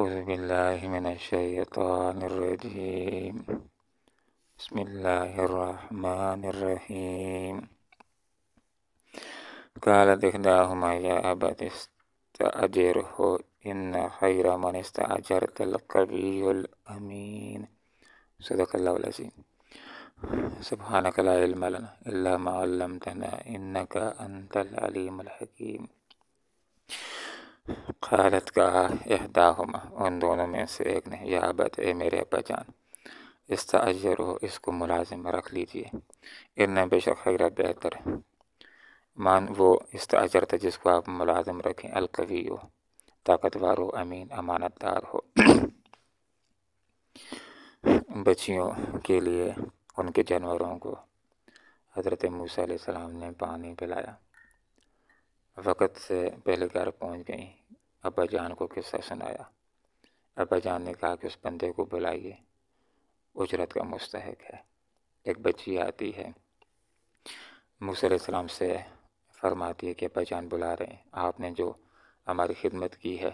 أعوذ بالله من الشيطان الرجيم. بسم الله الرحمن الرحيم. قالت إحداهما يا أبت استأجره إن خير من استأجرت القوي الأمين. صدق الله العظيم. سبحانك لا علم لنا إلا ما علمتنا إنك أنت العليم الحكيم. قالت کہا احداہما ان دونوں میں سے ایک نے یا ابت اے میرے ابا جان استاجرہ اس کو ملازم رکھ لیجئے ان بے شک خیر بہتر مان وہ استاجر تھا جس کو آپ ملازم رکھیں القوی ہو طاقتور ہو امین امانت دار ہو. بچیوں کے لیے ان کے جانوروں کو حضرت موسیٰ علیہ السلام نے پانی پلایا. وقت سے پہلے گھر پہنچ گئیں. ابا جان کو قصہ سنایا. ابا جان نے کہا کہ اس بندے کو بلائیے اجرت کا مستحق ہے. ایک بچی آتی ہے موسیٰ علیہ السلام سے فرماتی ہے کہ ابا جان بلا رہے ہیں, آپ نے جو ہماری خدمت کی ہے,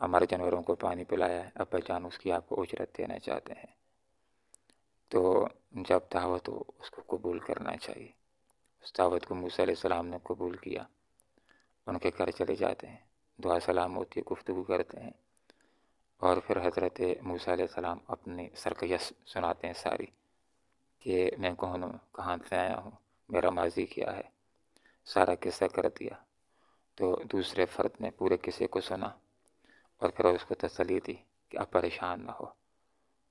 ہمارے جانوروں کو پانی پلایا ہے, ابا جان اس کی آپ کو اجرت دینا چاہتے ہیں. تو جب دعوت ہو اس کو قبول کرنا چاہیے. اس دعوت کو موسیٰ علیہ السلام نے قبول کیا. ان کے گھر چلے جاتے ہیں, دعا سلام ہوتی ہے, گفتگو کرتے ہیں, اور پھر حضرت موسیٰ علیہ السلام اپنی سرکشت سناتے ہیں ساری کہ میں کون ہوں, کہاں سے آیا ہوں, میرا ماضی کیا ہے, سارا قصہ کر دیا. تو دوسرے فرد نے پورے قصے کو سنا اور پھر اس کو تسلی دی کہ اب پریشان نہ ہو,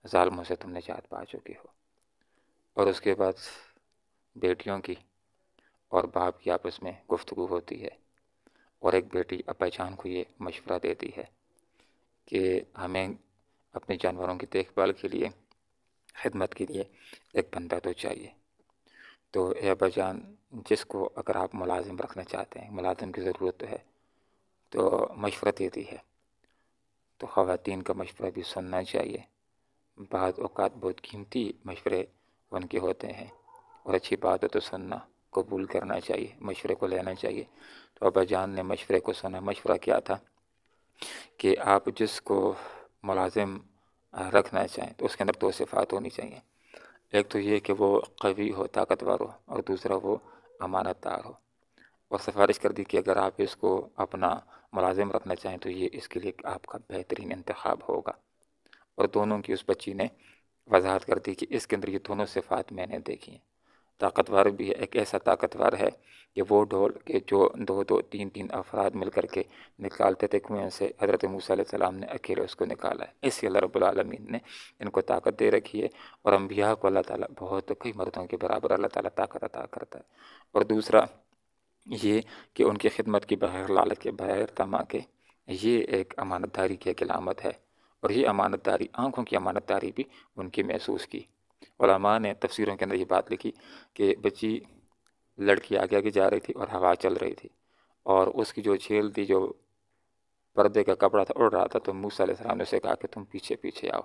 ظالموں سے تم نجات پا چکے ہو. اور اس کے بعد بیٹیوں کی اور باپ کی آپس میں گفتگو ہوتی ہے, اور ایک بیٹی ابا جان کو یہ مشورہ دیتی ہے کہ ہمیں اپنے جانوروں کی دیکھ بھال کے لیے, خدمت کے لیے ایک بندہ تو چاہیے. تو اے ابا جان, جس کو اگر آپ ملازم رکھنا چاہتے ہیں, ملازم کی ضرورت ہے, تو مشورہ دیتی ہے. تو خواتین کا مشورہ بھی سننا چاہیے. بعض اوقات بہت قیمتی مشورے ان کے ہوتے ہیں, اور اچھی بات ہے تو سننا, قبول کرنا چاہیے, مشورے کو لینا چاہیے. تو ابا جان نے مشورے کو سنا. مشورہ کیا تھا کہ آپ جس کو ملازم رکھنا چاہیں تو اس کے اندر دو صفات ہونی چاہیے. ایک تو یہ کہ وہ قوی ہو, طاقتور ہو, اور دوسرا وہ امانت دار ہو. اور سفارش کر دی کہ اگر آپ اس کو اپنا ملازم رکھنا چاہیں تو یہ اس کے لیے آپ کا بہترین انتخاب ہوگا. اور دونوں کی اس بچی نے وضاحت کر دی کہ اس کے اندر یہ دونوں صفات میں نے دیکھی ہیں. طاقتور بھی ہے, ایک ایسا طاقتور ہے کہ وہ ڈھول کے جو دو تین افراد مل کر کے نکالتے تھے کنویں سے, حضرت موسیٰ علیہ السلام نے اکیلے اس کو نکالا ہے. اسی اللہ رب العالمین نے ان کو طاقت دے رکھی ہے, اور انبیاء کو اللہ تعالیٰ بہت کئی مردوں کے برابر اللہ تعالیٰ طاقت عطا کرتا ہے. اور دوسرا یہ کہ ان کی خدمت کی بغیر لالچ کے, بغیر طمع کے, یہ ایک امانت داری کی ایک علامت ہے. اور یہ امانت داری, آنکھوں کی امانت داری بھی ان کی محسوس کی. علماء نے تفسیروں کے اندر یہ بات لکھی کہ بچی لڑکی آگے آگے جا رہی تھی اور ہوا چل رہی تھی, اور اس کی جو جھیل تھی, جو پردے کا کپڑا تھا, اڑ رہا تھا. تو موسیٰ علیہ السلام نے اسے کہا کہ تم پیچھے پیچھے آؤ,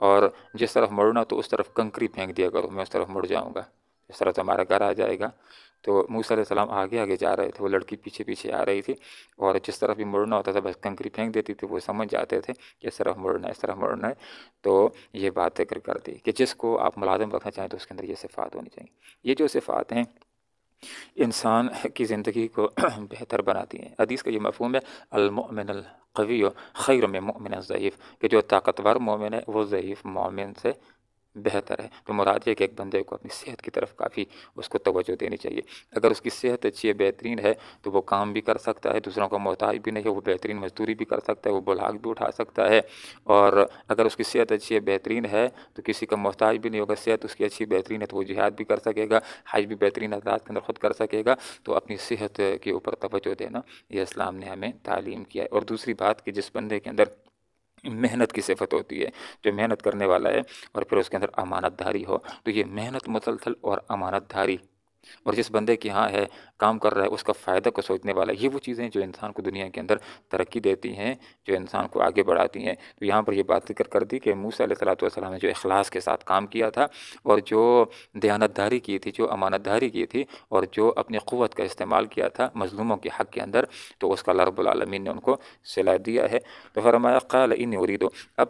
اور جس طرف مڑنا تو اس طرف کنکری پھینک دیا کرو, میں اس طرف مڑ جاؤں گا, اس طرح تو ہمارا گھر آ جائے گا. تو موسیٰ علیہ السلام آگے آگے جا رہے تھے, وہ لڑکی پیچھے پیچھے آ رہی تھی, اور جس طرف بھی مڑنا ہوتا تھا بس کنکری پھینک دیتی تھی, وہ سمجھ جاتے تھے کہ اس طرف مڑنا ہے, اس طرف مڑنا ہے. تو یہ بات ذکر کر دی کہ جس کو آپ ملازم رکھنا چاہیں تو اس کے اندر یہ صفات ہونی چاہیے. یہ جو صفات ہیں انسان کی زندگی کو بہتر بناتی ہیں. حدیث کا یہ مفہوم ہے المؤمن القوی خیر من مؤمن الضعیف, کہ جو طاقتور مومن ہے وہ ضعیف مومن سے بہتر ہے. تو مراد یہ کہ ایک بندے کو اپنی صحت کی طرف کافی اس کو توجہ دینی چاہیے. اگر اس کی صحت اچھی ہے, بہترین ہے, تو وہ کام بھی کر سکتا ہے, دوسروں کا محتاج بھی نہیں ہے, وہ بہترین مزدوری بھی کر سکتا ہے, وہ بلاگ بھی اٹھا سکتا ہے. اور اگر اس کی صحت اچھی ہے, بہترین ہے, تو کسی کا محتاج بھی نہیں ہوگا. صحت اس کی اچھی بہترین ہے تو وہ جہاد بھی کر سکے گا, حج بھی بہترین انداز کے اندر خود کر سکے گا. تو اپنی صحت کے اوپر توجہ دینا یہ اسلام نے ہمیں تعلیم کیا ہے. اور دوسری بات کہ جس بندے کے اندر محنت کی صفت ہوتی ہے, جو محنت کرنے والا ہے, اور پھر اس کے اندر امانت داری ہو, تو یہ محنت مسلسل اور امانت داری اور جس بندے کی ہاں ہے کام کر رہا ہے اس کا فائدہ کو سوچنے والا، یہ وہ چیزیں جو انسان کو دنیا کے اندر ترقی دیتی ہیں، جو انسان کو آگے بڑھاتی ہیں۔ تو یہاں پر یہ بات ذکر کر دی کہ موسیٰ علیہ السلام نے جو اخلاص کے ساتھ کام کیا تھا، اور جو دیانت داری کی تھی، جو امانت داری کی تھی، اور جو اپنی قوت کا استعمال کیا تھا مظلوموں کے حق کے اندر، تو اس کا اللہ رب العالمین نے ان کو صلہ دیا ہے۔ تو فرمایا قال انی ارید، اب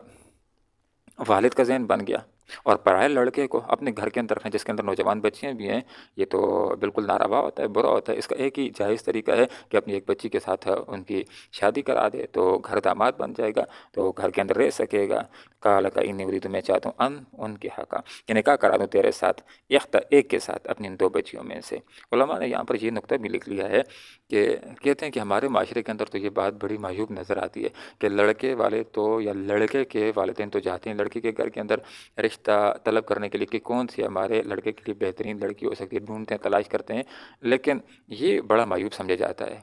والد کا ذہن بن گیا، اور پرائے لڑکے کو اپنے گھر کے اندر رکھنا، جس کے اندر نوجوان بچیاں بھی ہیں، یہ تو بالکل ناروا ہوتا ہے، برا ہوتا ہے۔ اس کا ایک ہی جائز طریقہ ہے کہ اپنی ایک بچی کے ساتھ ان کی شادی کرا دے، تو گھر داماد بن جائے گا، تو گھر کے اندر رہ سکے گا۔ قال کا انی ارید، میں چاہتا ہوں ان کے حق کہ نکاح کرا دوں تیرے ساتھ، ایک کے ساتھ اپنی ان دو بچیوں میں سے۔ علماء نے یہاں پر یہ نقطہ بھی لکھ لیا ہے کہ کہتے ہیں کہ ہمارے معاشرے کے اندر تو یہ بات بڑی معیوب نظر آتی ہے کہ لڑکے والے تو، یا لڑکے کے والدین تو چاہتے ہیں لڑکی کے گھر کے اندر رشتہ طلب کرنے کے لیے کہ کون سی ہمارے لڑکے کے لیے بہترین لڑکی ہو سکتی ہے، ڈھونڈتے ہیں، تلاش کرتے ہیں، لیکن یہ بڑا معیوب سمجھا جاتا ہے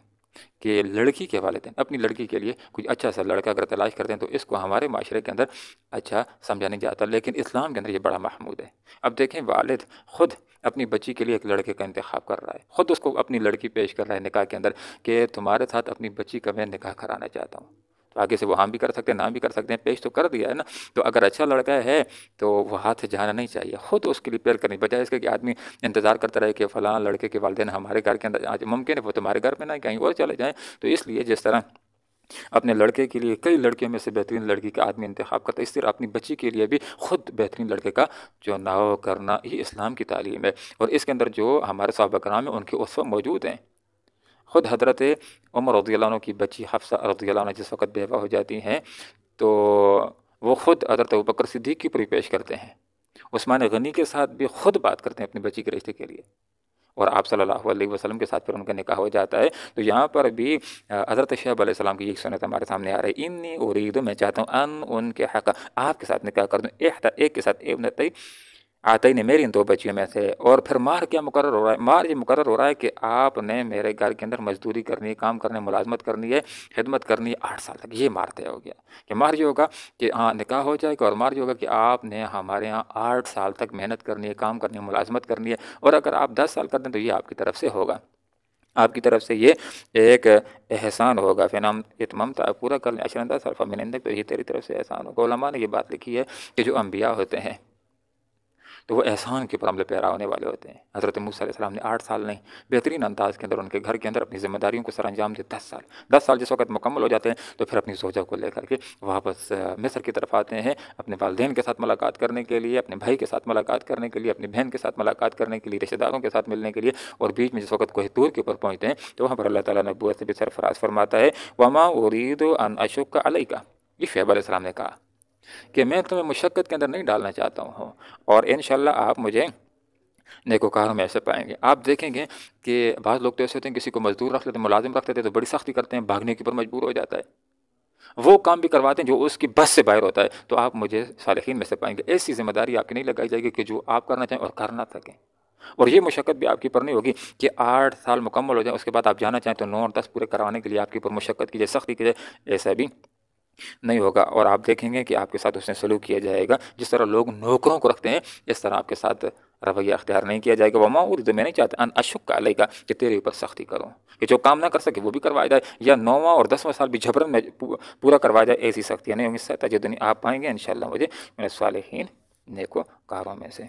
کہ لڑکی کے والدین اپنی لڑکی کے لیے کچھ اچھا سا لڑکا اگر تلاش کرتے ہیں تو اس کو ہمارے معاشرے کے اندر اچھا سمجھا نہیں جاتا، لیکن اسلام کے اندر یہ بڑا محمود ہے۔ اب دیکھیں، والد خود اپنی بچی کے لیے ایک لڑکے کا انتخاب کر رہا ہے، خود اس کو اپنی لڑکی پیش کر رہا ہے نکاح کے اندر کہ تمہارے ساتھ اپنی بچی کا میں نکاح کرانا چاہتا ہوں۔ تو آگے سے وہ ہاں بھی کر سکتے ہیں، نہ بھی کر سکتے ہیں، پیش تو کر دیا ہے نا۔ تو اگر اچھا لڑکا ہے تو وہ ہاتھ سے جانا نہیں چاہیے، خود اس کے لیے پیار کرنی، بجائے اس کے کہ آدمی انتظار کرتا رہے کہ فلاں لڑکے کے والدین ہمارے گھر کے اندر آج ممکن ہے وہ تمہارے گھر میں نہ کہیں اور چلے جائیں۔ تو اس لیے جس طرح اپنے لڑکے کے لیے کئی لڑکیوں میں سے بہترین لڑکی کا آدمی انتخاب کرتا ہے، اس طرح اپنی بچی کے لیے بھی خود بہترین لڑکے کا چناؤ کرنا، یہ اسلام کی تعلیم ہے۔ اور اس کے اندر جو ہمارے صحابہ کرام ہیں ان کے اسوہ موجود ہیں۔ خود حضرت عمر رضی اللہ عنہ کی بچی حفصہ رضی اللہ عنہ جس وقت بیوہ ہو جاتی ہیں تو وہ خود حضرت ابوبکر صدیق کی پری پیش کرتے ہیں، عثمان غنی کے ساتھ بھی خود بات کرتے ہیں اپنی بچی کے رشتے کے لیے، اور آپ صلی اللہ علیہ وسلم کے ساتھ پھر ان کا نکاح ہو جاتا ہے۔ تو یہاں پر بھی حضرت شعیب علیہ السلام کی یہ سنت ہمارے سامنے آ رہی ہے، انی ارید، میں چاہتا ہوں ان کے حق، آپ کے ساتھ نکاح کر دوں، ایک کے ساتھ ابنتی آتے نے میری ان دو بچیوں میں سے۔ اور پھر مہر کیا مقرر ہو رہا ہے؟ مہر یہ مقرر ہو رہا ہے کہ آپ نے میرے گھر کے اندر مزدوری کرنی ہے، کام کرنے، ملازمت کرنی ہے، خدمت کرنی ہے 8 سال تک۔ یہ مہر طے ہو گیا کہ مہر یہ ہوگا کہ ہاں نکاح ہو جائے گا، اور مہر یہ ہوگا کہ آپ نے ہمارے ہاں 8 سال تک محنت کرنی ہے، کام کرنی ہے، ملازمت کرنی ہے، اور اگر آپ 10 سال کر دیں تو یہ آپ کی طرف سے ہوگا، آپ کی طرف سے یہ ایک احسان ہوگا۔ پھر ہم اتمام پورا کر لیں 10 سال فمن عندک، تو یہ تیری طرف سے احسان ہوگا۔ علماء نے یہ بات لکھی ہے کہ جو انبیاء ہوتے ہیں تو وہ احسان کے پر عمل پیرا ہونے والے ہوتے ہیں۔ حضرت موسیٰ علیہ السلام نے 8 سال نہیں، بہترین انداز کے اندر ان کے گھر کے اندر اپنی ذمہ داریوں کو سر انجام دے 10 سال جس وقت مکمل ہو جاتے ہیں تو پھر اپنی زوجہ کو لے کر کے واپس مصر کی طرف آتے ہیں، اپنے والدین کے ساتھ ملاقات کرنے کے لیے، اپنے بھائی کے ساتھ ملاقات کرنے کے لیے، اپنی بہن کے ساتھ ملاقات کرنے کے لیے، رشتہ داروں کے ساتھ ملنے کے لیے، اور بیچ میں جس وقت کوہ طور کے اوپر پہنچتے ہیں تو وہاں پر اللہ تعالیٰ نے نبوت سے بھی سرفراز فرماتا ہے، وما ارید ان اشق علیک، یہ شعیب علیہ السلام نے کہا کہ میں تمہیں مشقت کے اندر نہیں ڈالنا چاہتا ہوں، اور انشاءاللہ آپ مجھے نیکوکاروں میں ایسے پائیں گے۔ آپ دیکھیں گے کہ بعض لوگ تو ایسے ہوتے ہیں کسی کو مزدور رکھ لیتے ہیں، ملازم رکھ لیتے ہیں تو بڑی سختی کرتے ہیں، بھاگنے کے اوپر مجبور ہو جاتا ہے، وہ کام بھی کرواتے ہیں جو اس کی بس سے باہر ہوتا ہے۔ تو آپ مجھے صالحین میں سے پائیں گے، ایسی ذمہ داری آپ کی نہیں لگائی جائے گی کہ جو آپ کرنا چاہیں اور کرنا سکیں، اور یہ مشقت بھی آپ کی پر نہیں ہوگی کہ 8 سال مکمل ہو جائیں اس کے بعد آپ جانا چاہیں تو 9 اور 10 پورے کروانے کے لیے آپ کے اوپر مشقت کی جائے، سختی کی جائے، ایسا بھی نہیں ہوگا۔ اور آپ دیکھیں گے کہ آپ کے ساتھ اس نے سلوک کیا جائے گا جس طرح لوگ نوکروں کو رکھتے ہیں، اس طرح آپ کے ساتھ رویہ اختیار نہیں کیا جائے گا۔ وما ارید، میں نہیں چاہتا ان اشق علیک، کہ تیرے اوپر سختی کروں، کہ جو کام نہ کر سکے وہ بھی کروایا جائے، یا 9واں اور 10واں سال بھی جبرن میں پورا کروایا جائے، ایسی سختیاں نہیں ہوں گی۔ ستجدنی، آپ پائیں گے انشاءاللہ مجھے من الصالحین، نیکوکاروں میں سے۔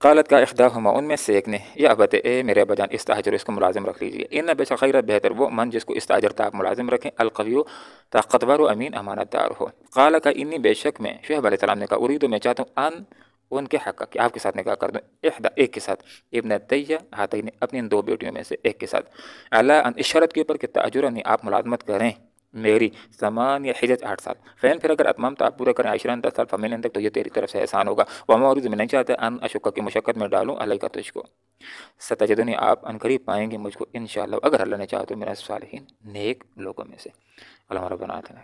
قالت کا احداہما، ان میں سے ایک نے، یا ابت، اے میرے ابا جان، استاجر، اس کو ملازم رکھ لیجیے، ان بے شک خیر، بہتر وہ من جس کو استاجرتا آپ ملازم رکھیں، القوی، طاقتور و امین، امانت دار ہو۔ قال کا انی، بے شک میں، شعیب علیہ السلام نے کہا، ارید، میں چاہتا ہوں ان کے حق کہ آپ کے ساتھ نکاح کر دوں، ایک کے ساتھ، ابنتی ہاتین، اپنی ان 2 بیٹیوں میں سے ایک کے ساتھ، علی ان، اشارت کے اوپر کہ تاجرنی، آپ ملازمت کریں میری، 8 سال، فین، پھر اگر اتمام تو آپ پورا کریں 10 سال، فمن عندک، تو یہ تیری طرف سے احسان ہوگا، وما ارید، میں نہیں چاہتا ان اشق، کی مشقت میں ڈالوں، علیک، تجھ کو، ستجدنی، آپ ان قریب پائیں گے مجھ کو انشاءاللہ، اگر اللہ نے چاہا تو، میرا صالحین، نیک لوگوں میں سے۔ اللہم ربنا آتنا